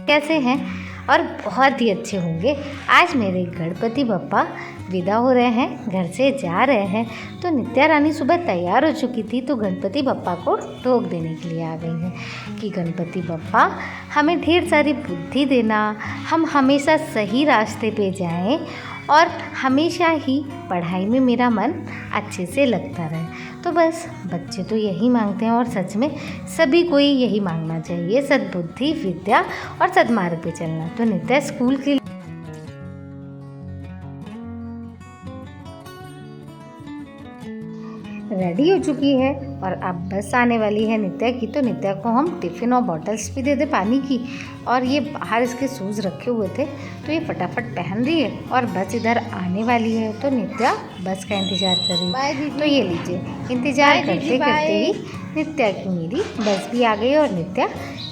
कैसे हैं? और बहुत ही अच्छे होंगे। आज मेरे गणपति बप्पा विदा हो रहे हैं, घर से जा रहे हैं। तो नित्या रानी सुबह तैयार हो चुकी थी, तो गणपति बप्पा को टोक देने के लिए आ गई हैं कि गणपति बप्पा हमें ढेर सारी बुद्धि देना, हम हमेशा सही रास्ते पे जाएं और हमेशा ही पढ़ाई में मेरा मन अच्छे से लगता रहे। तो बस बच्चे तो यही मांगते हैं और सच में सभी को ही यही मांगना चाहिए, सद्बुद्धि, विद्या और सद्मार्ग पे चलना। तो नित्या स्कूल के रेडी हो चुकी है और अब बस आने वाली है नित्या की। तो नित्या को हम टिफ़िन और बॉटल्स भी दे दे पानी की, और ये बाहर इसके शूज़ रखे हुए थे तो ये फटाफट पहन रही है और बस इधर आने वाली है। तो नित्या बस का इंतज़ार कर रही है। तो ये लीजिए, इंतज़ार करते करते ही नित्या की मेरी बस भी आ गई और नित्या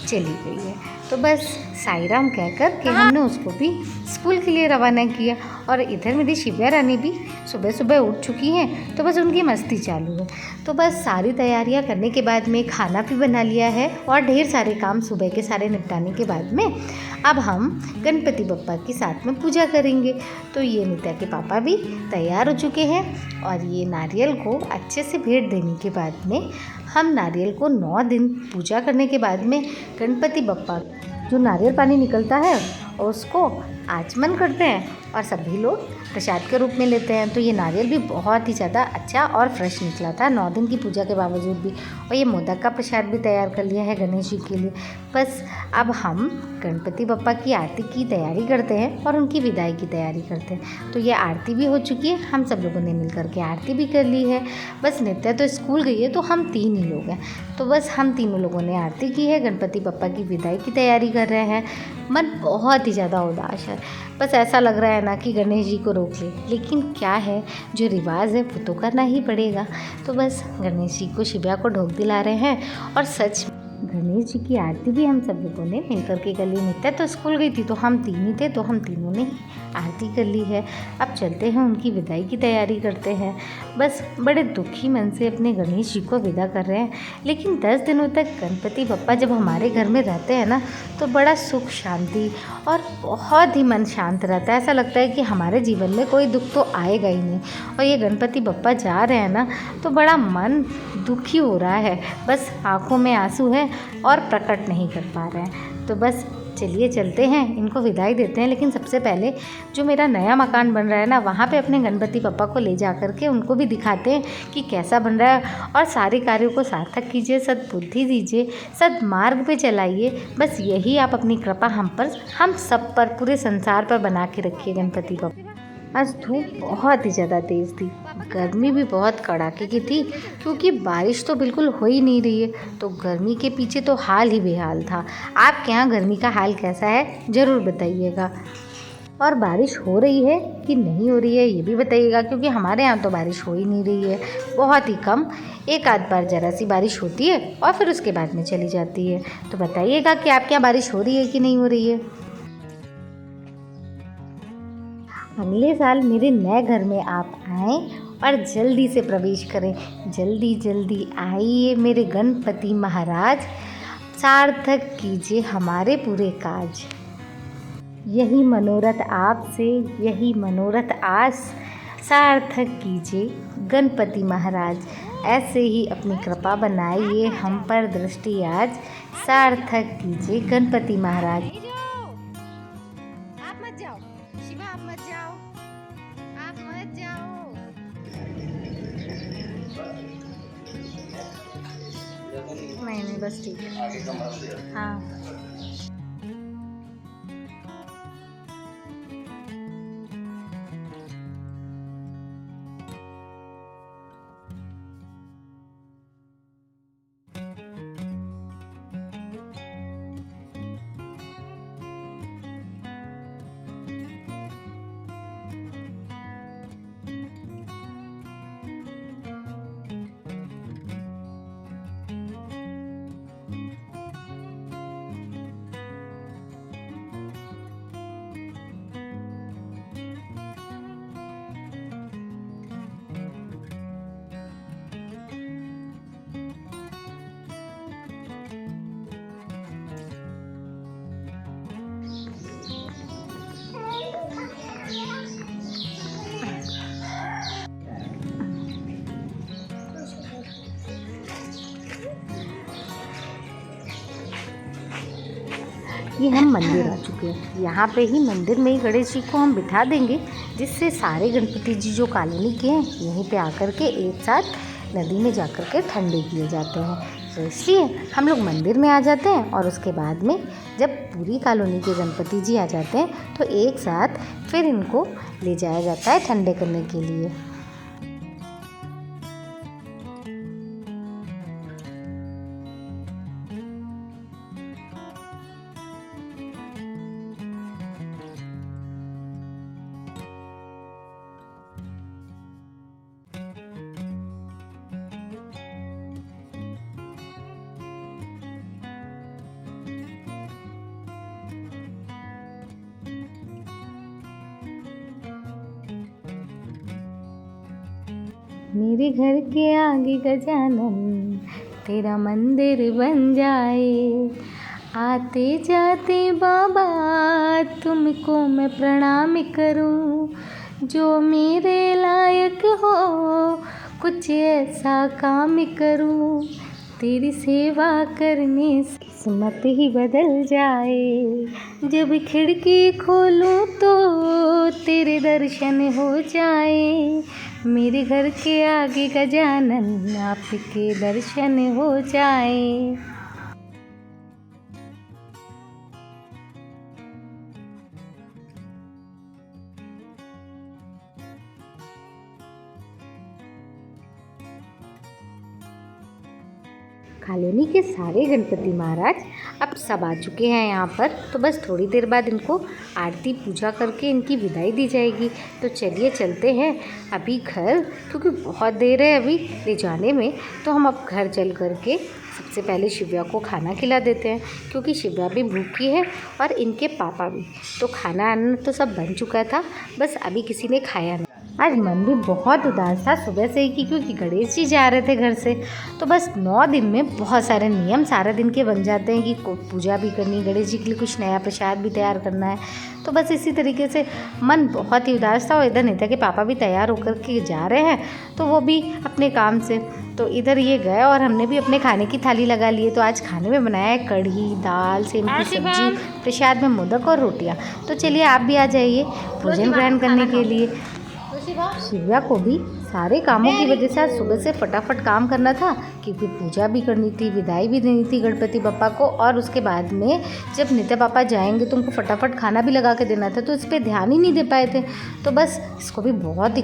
चली गई है। तो बस साई राम कहकर के हमने उसको भी स्कूल के लिए रवाना किया। और इधर मेरी शिव्या रानी भी सुबह सुबह उठ चुकी हैं, तो बस उनकी मस्ती चालू है। तो बस सारी तैयारियां करने के बाद में खाना भी बना लिया है और ढेर सारे काम सुबह के सारे निपटाने के बाद में अब हम गणपति बप्पा के साथ में पूजा करेंगे। तो ये नित्या के पापा भी तैयार हो चुके हैं और ये नारियल को अच्छे से भेंट देने के बाद में हम नारियल को 9 दिन पूजा करने के बाद में गणपति बप्पा जो नारियल पानी निकलता है उसको आचमन करते हैं और सभी लोग प्रसाद के रूप में लेते हैं। तो ये नारियल भी बहुत ही ज़्यादा अच्छा और फ्रेश निकला था 9 दिन की पूजा के बावजूद भी। और ये मोदक का प्रसाद भी तैयार कर लिया है गणेश जी के लिए। बस अब हम गणपति बप्पा की आरती की तैयारी करते हैं और उनकी विदाई की तैयारी करते हैं। तो ये आरती भी हो चुकी है, हम सब लोगों ने मिल करके आरती भी कर ली है। बस नित्या तो स्कूल गई है, तो हम 3 ही लोग हैं। तो बस हम तीनों लोगों ने आरती की है, गणपति बप्पा की विदाई की तैयारी कर रहे हैं। मन बहुत ही ज़्यादा उदास है, बस ऐसा लग रहा है ना कि गणेश जी को रोक ले, लेकिन क्या है, जो रिवाज है वो तो करना ही पड़ेगा। तो बस गणेश जी को शिव्या को ढोक दिला रहे हैं और सच गणेश जी की आरती भी हम सब लोगों ने मिलकर के कर ली। नित्या तो स्कूल गई थी, तो हम 3 ही थे, तो हम तीनों ने ही आरती कर ली है। अब चलते हैं उनकी विदाई की तैयारी करते हैं। बस बड़े दुखी मन से अपने गणेश जी को विदा कर रहे हैं। लेकिन 10 दिनों तक गणपति बप्पा जब हमारे घर में रहते हैं ना, तो बड़ा सुख शांति और बहुत ही मन शांत रहता है। ऐसा लगता है कि हमारे जीवन में कोई दुख तो आएगा ही नहीं। और ये गणपति बप्पा जा रहे हैं ना, तो बड़ा मन दुखी हो रहा है, बस आँखों में आंसू है और प्रकट नहीं कर पा रहे हैं। तो बस चलिए चलते हैं, इनको विदाई देते हैं। लेकिन सबसे पहले जो मेरा नया मकान बन रहा है ना, वहाँ पे अपने गणपति बप्पा को ले जा कर के उनको भी दिखाते हैं कि कैसा बन रहा है। और सारे कार्यों को सार्थक कीजिए, सद्बुद्धि दीजिए, सद्मार्ग पे चलाइए। बस यही आप अपनी कृपा हम सब पर, पूरे संसार पर बना के रखिए गणपति बप्पा। आज धूप बहुत ही ज़्यादा तेज़ थी, गर्मी भी बहुत कड़ाके की थी, क्योंकि बारिश तो बिल्कुल हो ही नहीं रही है। तो गर्मी के पीछे तो हाल ही बेहाल था। आपके यहाँ गर्मी का हाल कैसा है ज़रूर बताइएगा। और बारिश हो रही है कि नहीं हो रही है ये भी बताइएगा, क्योंकि हमारे यहाँ तो बारिश हो ही नहीं रही है, बहुत ही कम। एक आध बार ज़रा सी बारिश होती है और फिर उसके बाद में चली जाती है। तो बताइएगा कि आपके यहाँ बारिश हो रही है कि नहीं हो रही है। अगले साल मेरे नए घर में आप आएँ और जल्दी से प्रवेश करें। जल्दी जल्दी आइए मेरे गणपति महाराज, सार्थक कीजिए हमारे पूरे काज। यही मनोरथ आपसे, यही मनोरथ आस, सार्थक कीजिए गणपति महाराज। ऐसे ही अपनी कृपा बनाइए हम पर दृष्टि आज, सार्थक कीजिए गणपति महाराज। आप मत जाओ शिवा, आप मत जाओ, आप मत जाओ। नहीं बस ठीक है। हाँ। कि हम मंदिर आ चुके हैं। यहाँ पे ही मंदिर में ही गणेश जी को हम बिठा देंगे, जिससे सारे गणपति जी जो कॉलोनी के हैं यहीं पे आकर के एक साथ नदी में जाकर के ठंडे किए जाते हैं। तो इसलिए हम लोग मंदिर में आ जाते हैं और उसके बाद में जब पूरी कॉलोनी के गणपति जी आ जाते हैं तो एक साथ फिर इनको ले जाया जाता है ठंडे करने के लिए। मेरे घर के आगे गजानन तेरा मंदिर बन जाए, आते जाते बाबा तुमको मैं प्रणाम करूं, जो मेरे लायक हो कुछ ऐसा काम करूं, तेरी सेवा करने से किस्मत ही बदल जाए, जब खिड़की खोलूं तो तेरे दर्शन हो जाए, मेरे घर के आगे गजानन आपके दर्शन हो जाए। कॉलोनी के सारे गणपति महाराज अब सब आ चुके हैं यहाँ पर, तो बस थोड़ी देर बाद इनको आरती पूजा करके इनकी विदाई दी जाएगी। तो चलिए चलते हैं अभी घर, क्योंकि बहुत देर है अभी ले जाने में। तो हम अब घर चल करके सबसे पहले शिव्या को खाना खिला देते हैं, क्योंकि शिव्या भी भूखी है और इनके पापा भी। तो खाना आना तो सब बन चुका था, बस अभी किसी ने खाया नहीं। आज मन भी बहुत उदास था सुबह से ही, क्योंकि गणेश जी जा रहे थे घर से। तो बस 9 दिन में बहुत सारे नियम सारा दिन के बन जाते हैं कि पूजा भी करनी, गणेश जी के लिए कुछ नया प्रसाद भी तैयार करना है। तो बस इसी तरीके से मन बहुत ही उदास था। और इधर नित्या के पापा भी तैयार होकर के जा रहे हैं, तो वो भी अपने काम से। तो इधर ये गए और हमने भी अपने खाने की थाली लगा ली है। तो आज खाने में बनाया है कढ़ी, दाल, सेम की सब्जी, प्रसाद में मोदक और रोटियाँ। तो चलिए आप भी आ जाइए भोजन ग्रहण करने के लिए। शिव्या को भी सारे कामों की वजह से आज सुबह से फटाफट काम करना था, क्योंकि पूजा भी करनी थी, विदाई भी देनी थी गणपति बप्पा को, और उसके बाद में जब नित्या पापा जाएंगे तो उनको फटाफट खाना भी लगा के देना था। तो इस पर ध्यान ही नहीं दे पाए थे। तो बस इसको भी बहुत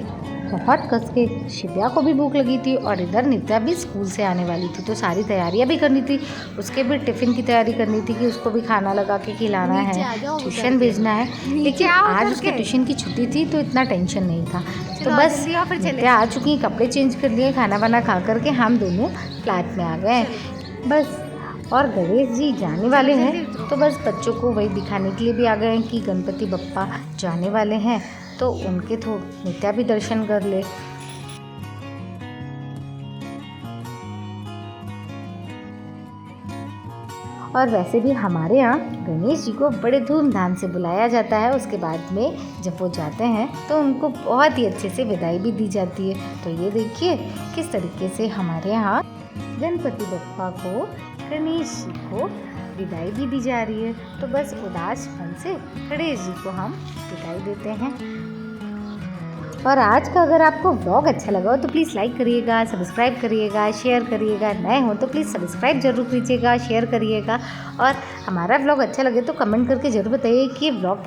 कस के, शिव्या को भी भूख लगी थी और इधर नित्या भी स्कूल से आने वाली थी, तो सारी तैयारियां भी करनी थी। उसके भी टिफ़िन की तैयारी करनी थी कि उसको भी खाना लगा के खिलाना है, ट्यूशन भेजना है। लेकिन आज उसके ट्यूशन की छुट्टी थी तो इतना टेंशन नहीं था। तो बस नित्या आ चुकी, कपड़े चेंज कर लिए, खाना वाना खा करके हम दोनों फ्लैट में आ गए बस। और गणेश जी जाने वाले हैं, तो बस बच्चों को वही दिखाने के लिए भी आ गए हैं कि गणपति बप्पा जाने वाले हैं, तो उनके नित्या भी दर्शन कर ले। और वैसे भी हमारे यहाँ गणेश जी को बड़े धूमधाम से बुलाया जाता है। उसके बाद में जब वो जाते हैं तो उनको बहुत ही अच्छे से विदाई भी दी जाती है। तो ये देखिए किस तरीके से हमारे यहाँ गणपति बप्पा को, गणेश जी को विदाई भी दी जा रही है। तो बस उदास मन से गणेश जी को हम विदाई देते हैं। और आज का अगर आपको व्लॉग अच्छा लगा हो तो प्लीज़ लाइक करिएगा, सब्सक्राइब करिएगा, शेयर करिएगा। नए हो तो प्लीज़ सब्सक्राइब जरूर कीजिएगा, शेयर करिएगा। और हमारा व्लॉग अच्छा लगे तो कमेंट करके ज़रूर बताइए कि ये व्लॉग